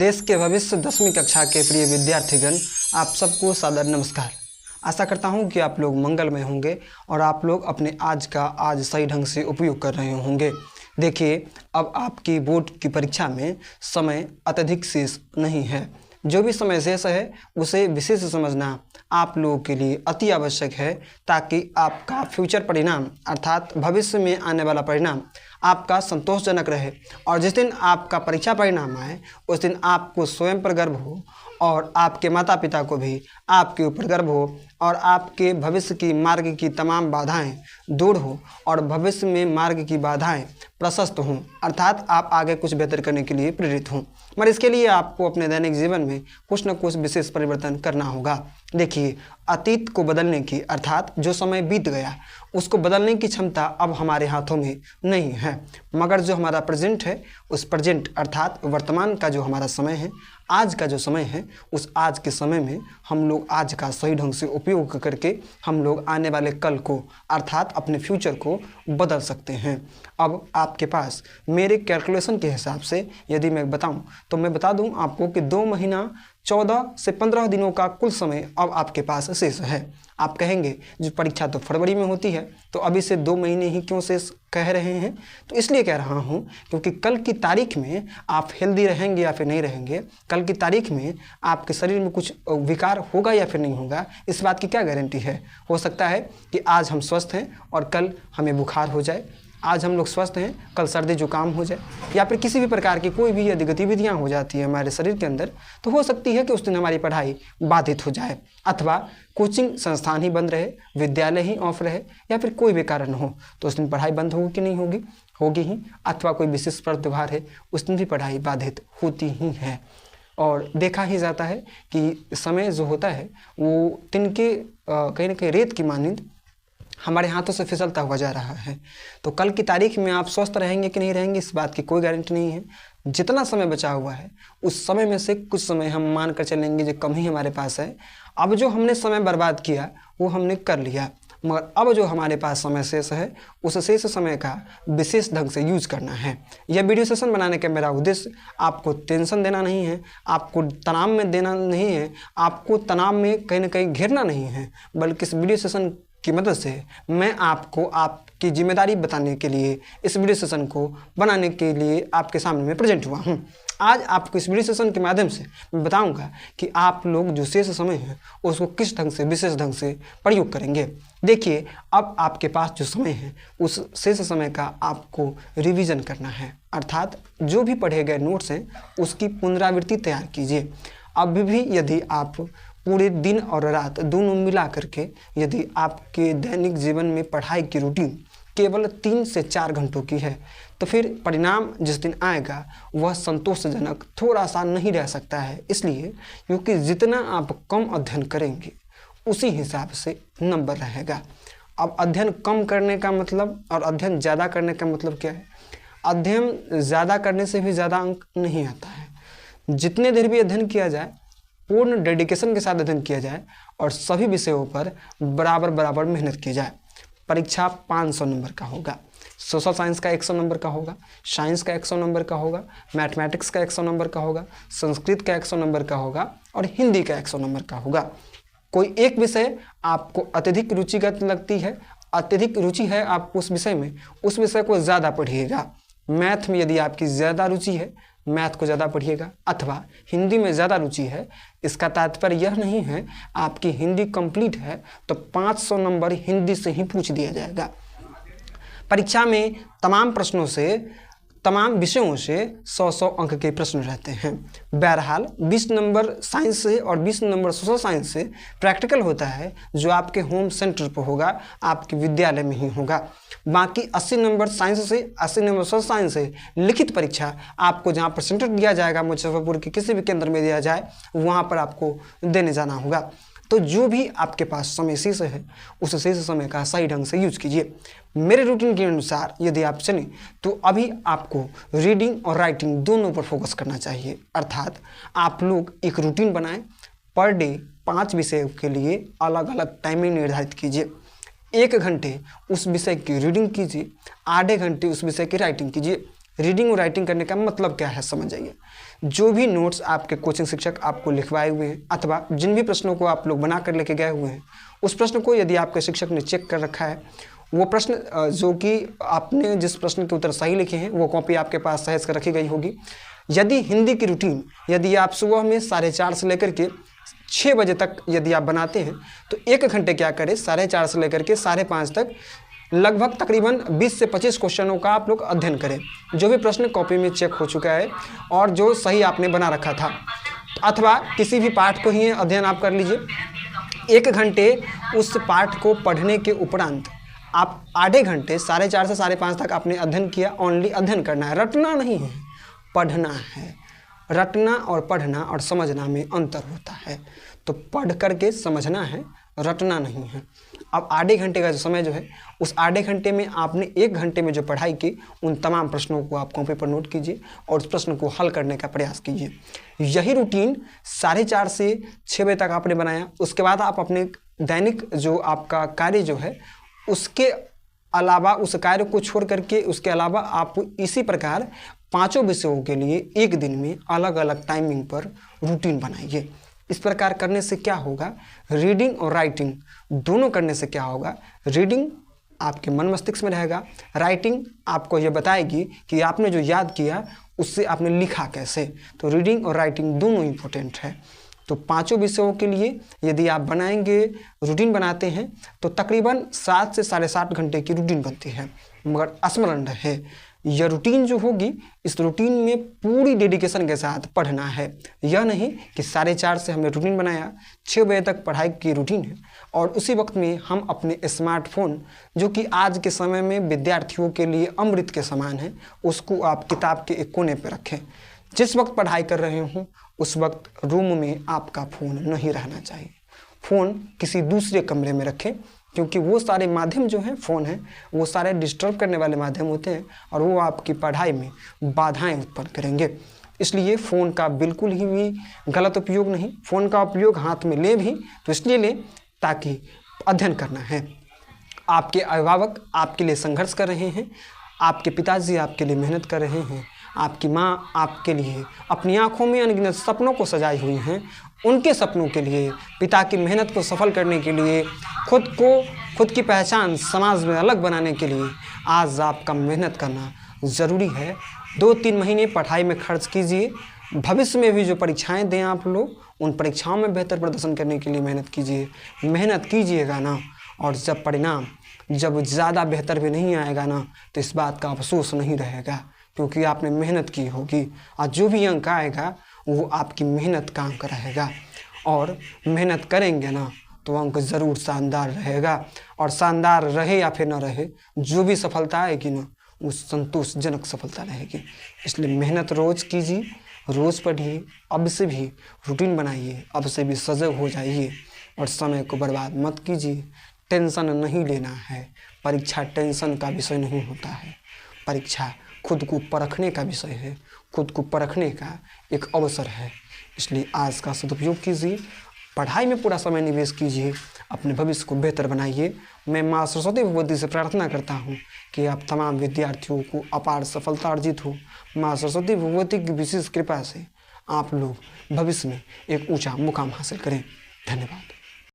देश के भविष्य 10वीं कक्षा के प्रिय विद्यार्थीगण, आप सबको सादर नमस्कार। आशा करता हूं कि आप लोग मंगलमय होंगे और आप लोग अपने आज सही ढंग से उपयोग कर रहे होंगे। देखिए, अब आपकी बोर्ड की परीक्षा में समय अत्यधिक शेष नहीं है। जो भी समय शेष है उसे विशेष समझना आप लोगों के लिए अति आवश्यक है, ताकि आपका फ्यूचर परिणाम अर्थात भविष्य में आने वाला परिणाम आपका संतोषजनक रहे और जिस दिन आपका परीक्षा परिणाम आए उस दिन आपको स्वयं पर गर्व हो और आपके माता पिता को भी आपके ऊपर गर्व हो और आपके भविष्य की मार्ग की तमाम बाधाएं दूर हो और भविष्य में मार्ग की बाधाएं प्रशस्त हों, अर्थात आप आगे कुछ बेहतर करने के लिए प्रेरित हों। मगर इसके लिए आपको अपने दैनिक जीवन में कुछ न कुछ विशेष परिवर्तन करना होगा। देखिए, अतीत को बदलने की अर्थात जो समय बीत गया उसको बदलने की क्षमता अब हमारे हाथों में नहीं है, मगर जो हमारा प्रेजेंट है उस प्रेजेंट अर्थात वर्तमान का जो हमारा समय है, आज का जो समय है, उस आज के समय में हम लोग आज का सही ढंग से उपयोग करके हम लोग आने वाले कल को अर्थात अपने फ्यूचर को बदल सकते हैं। अब आपके पास मेरे कैलकुलेशन के हिसाब से यदि मैं बताऊं तो मैं बता दूं आपको कि 2 महीना 14 से 15 दिनों का कुल समय अब आपके पास शेष है। आप कहेंगे जो परीक्षा तो फरवरी में होती है तो अभी से 2 महीने ही क्यों शेष कह रहे हैं? तो इसलिए कह रहा हूं क्योंकि कल की तारीख में आप हेल्दी रहेंगे या फिर नहीं रहेंगे, कल की तारीख में आपके शरीर में कुछ विकार होगा या फिर नहीं होगा, इस बात की क्या गारंटी है। हो सकता है कि आज हम स्वस्थ हैं और कल हमें बुखार हो जाए, आज हम लोग स्वस्थ हैं कल सर्दी जुकाम हो जाए, या फिर किसी भी प्रकार की कोई भी यदि गतिविधियाँ हो जाती है हमारे शरीर के अंदर तो हो सकती है कि उस दिन हमारी पढ़ाई बाधित हो जाए, अथवा कोचिंग संस्थान ही बंद रहे, विद्यालय ही ऑफ रहे, या फिर कोई भी कारण हो तो उस दिन पढ़ाई बंद होगी कि नहीं होगी? होगी ही। अथवा कोई विशेष पर्व त्योहार है उस दिन भी पढ़ाई बाधित होती ही है। और देखा ही जाता है कि समय जो होता है वो तिनके कहीं ना कहीं रेत की मानिंद हमारे हाथों से फिसलता हुआ जा रहा है। तो कल की तारीख में आप स्वस्थ रहेंगे कि नहीं रहेंगे इस बात की कोई गारंटी नहीं है। जितना समय बचा हुआ है उस समय में से कुछ समय हम मान कर चलेंगे जो कम ही हमारे पास है। अब जो हमने समय बर्बाद किया वो हमने कर लिया, मगर अब जो हमारे पास समय शेष है उस शेष समय का विशेष ढंग से यूज करना है। यह वीडियो सेशन बनाने का मेरा उद्देश्य आपको टेंशन देना नहीं है, आपको तनाव में देना नहीं है, आपको तनाव में कहीं ना कहीं घेरना नहीं है, बल्कि इस वीडियो सेशन की मदद से मैं आपको आपकी जिम्मेदारी बताने के लिए इस वीडियो सेशन को बनाने के लिए आपके सामने में प्रेजेंट हुआ हूँ। आज आपको इस वीडियो सेशन के माध्यम से मैं बताऊंगा कि आप लोग जो शेष समय है उसको किस ढंग से विशेष ढंग से प्रयोग करेंगे। देखिए, अब आपके पास जो समय है उस शेष समय का आपको रिवीजन करना है, अर्थात जो भी पढ़े गए नोट्स हैं उसकी पुनरावृत्ति तैयार कीजिए। अभी भी यदि आप पूरे दिन और रात दोनों मिला करके यदि आपके दैनिक जीवन में पढ़ाई की रूटीन केवल 3 से 4 घंटों की है तो फिर परिणाम जिस दिन आएगा वह संतोषजनक थोड़ा सा नहीं रह सकता है। इसलिए क्योंकि जितना आप कम अध्ययन करेंगे उसी हिसाब से नंबर रहेगा। अब अध्ययन कम करने का मतलब और अध्ययन ज़्यादा करने का मतलब क्या है? अध्ययन ज़्यादा करने से भी ज़्यादा अंक नहीं आता है। जितने देर भी अध्ययन किया जाए, पूर्ण डेडिकेशन के साथ अध्ययन किया जाए और सभी विषयों पर बराबर मेहनत की जाए। परीक्षा 500 नंबर का होगा, सोशल साइंस का 100 नंबर का होगा, साइंस का 100 नंबर का होगा, मैथमेटिक्स का 100 नंबर का होगा, संस्कृत का 100 नंबर का होगा और हिंदी का 100 नंबर का होगा। कोई एक विषय आपको अत्यधिक रुचिगत लगती है, अत्यधिक रुचि है आपको उस विषय में, उस विषय को ज़्यादा पढ़िएगा। मैथ में यदि आपकी ज़्यादा रुचि है मैथ को ज़्यादा पढ़िएगा, अथवा हिंदी में ज़्यादा रुचि है। इसका तात्पर्य यह नहीं है आपकी हिंदी कंप्लीट है तो 500 नंबर हिंदी से ही पूछ दिया जाएगा। परीक्षा में तमाम प्रश्नों से तमाम विषयों से 100 अंक के प्रश्न रहते हैं। बहरहाल 20 नंबर साइंस से और 20 नंबर सोशल साइंस से प्रैक्टिकल होता है जो आपके होम सेंटर पर होगा, आपके विद्यालय में ही होगा। बाकी 80 नंबर साइंस से 80 नंबर सोशल साइंस से लिखित परीक्षा आपको जहाँ पर सेंटर दिया जाएगा, मुजफ्फरपुर के किसी भी केंद्र में दिया जाए वहाँ पर आपको देने जाना होगा। तो जो भी आपके पास समय शेष है उस शेष समय का सही ढंग से यूज कीजिए। मेरे रूटीन के अनुसार यदि आप चलें तो अभी आपको रीडिंग और राइटिंग दोनों पर फोकस करना चाहिए, अर्थात आप लोग एक रूटीन बनाएं। पर डे 5 विषयों के लिए अलग अलग टाइमिंग निर्धारित कीजिए। 1 घंटे उस विषय की रीडिंग कीजिए, आधे घंटे उस विषय की राइटिंग कीजिए। रीडिंग और राइटिंग करने का मतलब क्या है समझ जाइए। जो भी नोट्स आपके कोचिंग शिक्षक आपको लिखवाए हुए हैं अथवा जिन भी प्रश्नों को आप लोग बना कर लेके गए हुए हैं, उस प्रश्न को यदि आपके शिक्षक ने चेक कर रखा है, वो प्रश्न जो कि आपने जिस प्रश्न के उत्तर सही लिखे हैं वो कॉपी आपके पास सहेज कर रखी गई होगी। यदि हिंदी की रूटीन यदि आप सुबह में 4:30 से लेकर के 6 बजे तक यदि आप बनाते हैं तो 1 घंटे क्या करें, 4:30 से लेकर के 5:30 तक लगभग तकरीबन 20 से 25 क्वेश्चनों का आप लोग अध्ययन करें। जो भी प्रश्न कॉपी में चेक हो चुका है और जो सही आपने बना रखा था, अथवा किसी भी पाठ को ही अध्ययन आप कर लीजिए। 1 घंटे उस पाठ को पढ़ने के उपरांत आप आधे घंटे 4:30 से 5:30 तक आपने अध्ययन किया। ओनली अध्ययन करना है, रटना नहीं है, पढ़ना है। रटना और पढ़ना और समझना में अंतर होता है, तो पढ़ करके समझना है, रटना नहीं है। अब आधे घंटे का जो समय जो है, उस आधे घंटे में आपने 1 घंटे में जो पढ़ाई की उन तमाम प्रश्नों को आप कॉपी पर नोट कीजिए और उस प्रश्न को हल करने का प्रयास कीजिए। यही रूटीन 4:30 से 6 बजे तक आपने बनाया। उसके बाद आप अपने दैनिक जो आपका कार्य जो है उसके अलावा, उस कार्य को छोड़ करके उसके अलावा आप इसी प्रकार 5 विषयों के लिए एक दिन में अलग अलग टाइमिंग पर रूटीन बनाइए। इस प्रकार करने से क्या होगा, रीडिंग और राइटिंग दोनों करने से क्या होगा, रीडिंग आपके मन मस्तिष्क में रहेगा, राइटिंग आपको ये बताएगी कि आपने जो याद किया उससे आपने लिखा कैसे। तो रीडिंग और राइटिंग दोनों इम्पोर्टेंट है। तो 5 विषयों के लिए यदि आप बनाएंगे, रूटीन बनाते हैं तो तकरीबन 7 से 7.5 घंटे की रूटीन बनती है। मगर स्मरण रहे, यह रूटीन जो होगी, इस रूटीन में पूरी डेडिकेशन के साथ पढ़ना है। यह नहीं कि 4:30 से हमने रूटीन बनाया, 6 बजे तक पढ़ाई की रूटीन है और उसी वक्त में हम अपने स्मार्टफोन, जो कि आज के समय में विद्यार्थियों के लिए अमृत के समान है, उसको आप किताब के एक कोने पर रखें। जिस वक्त पढ़ाई कर रहे हों उस वक्त रूम में आपका फ़ोन नहीं रहना चाहिए। फ़ोन किसी दूसरे कमरे में रखें, क्योंकि वो सारे माध्यम जो हैं, फ़ोन है, वो सारे डिस्टर्ब करने वाले माध्यम होते हैं और वो आपकी पढ़ाई में बाधाएं उत्पन्न करेंगे। इसलिए फ़ोन का बिल्कुल ही भी गलत उपयोग नहीं। फ़ोन का उपयोग हाथ में ले भी तो इसलिए लें ताकि अध्ययन करना है। आपके अभिभावक आपके लिए संघर्ष कर रहे हैं, आपके पिताजी आपके लिए मेहनत कर रहे हैं, आपकी माँ आपके लिए अपनी आँखों में अनगिनत सपनों को सजाई हुई हैं। उनके सपनों के लिए, पिता की मेहनत को सफल करने के लिए, खुद की पहचान समाज में अलग बनाने के लिए आज आपका मेहनत करना ज़रूरी है। 2-3 महीने पढ़ाई में खर्च कीजिए। भविष्य में भी जो परीक्षाएं दें आप लोग, उन परीक्षाओं में बेहतर प्रदर्शन करने के लिए मेहनत कीजिए। मेहनत कीजिएगा ना, और जब परिणाम जब ज़्यादा बेहतर भी नहीं आएगा ना, तो इस बात का अफसोस नहीं रहेगा, क्योंकि आपने मेहनत की होगी और जो भी अंक आएगा वो आपकी मेहनत का अंक रहेगा। और मेहनत करेंगे ना तो अंक ज़रूर शानदार रहेगा, और शानदार रहे या फिर ना रहे, जो भी सफलता आएगी ना वो संतोषजनक सफलता रहेगी। इसलिए मेहनत रोज़ कीजिए, रोज़ पढ़िए, अब से भी रूटीन बनाइए, अब से भी सजग हो जाइए और समय को बर्बाद मत कीजिए। टेंशन नहीं लेना है। परीक्षा टेंशन का विषय नहीं होता है। परीक्षा खुद को परखने का विषय है, खुद को परखने का एक अवसर है। इसलिए आज का सदुपयोग कीजिए, पढ़ाई में पूरा समय निवेश कीजिए, अपने भविष्य को बेहतर बनाइए। मैं माँ सरस्वती भगवती से प्रार्थना करता हूँ कि आप तमाम विद्यार्थियों को अपार सफलता अर्जित हो। माँ सरस्वती भगवती की विशेष कृपा से आप लोग भविष्य में एक ऊंचा मुकाम हासिल करें। धन्यवाद।